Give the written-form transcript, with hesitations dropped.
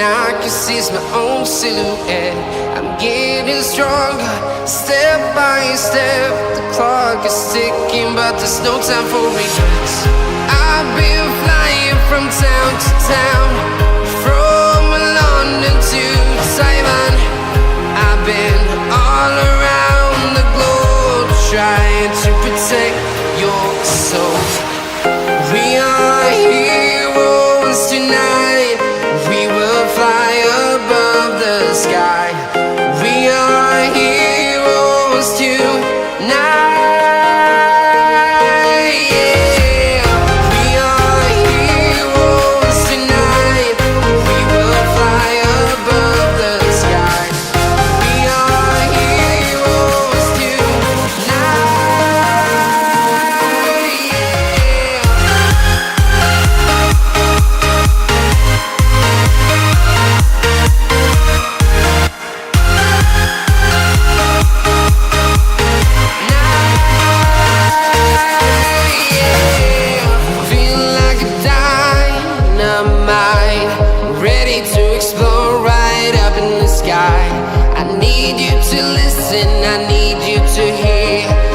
I can see is my own silhouette. I'm getting stronger, step by step. The clock is ticking, but there's no time for regrets. I've been flying from town to town, from London to Taiwan. I've been all around the globe, trying to protect your soul. We are heroes tonight. We will fly above the sky. We are heroes tonight. Yeah. We are heroes tonight. We will fly above the sky. We are heroes tonight. Yeah. Feel like a dynamite, ready to explode right up in the sky. I need you to listen, I need you to hear.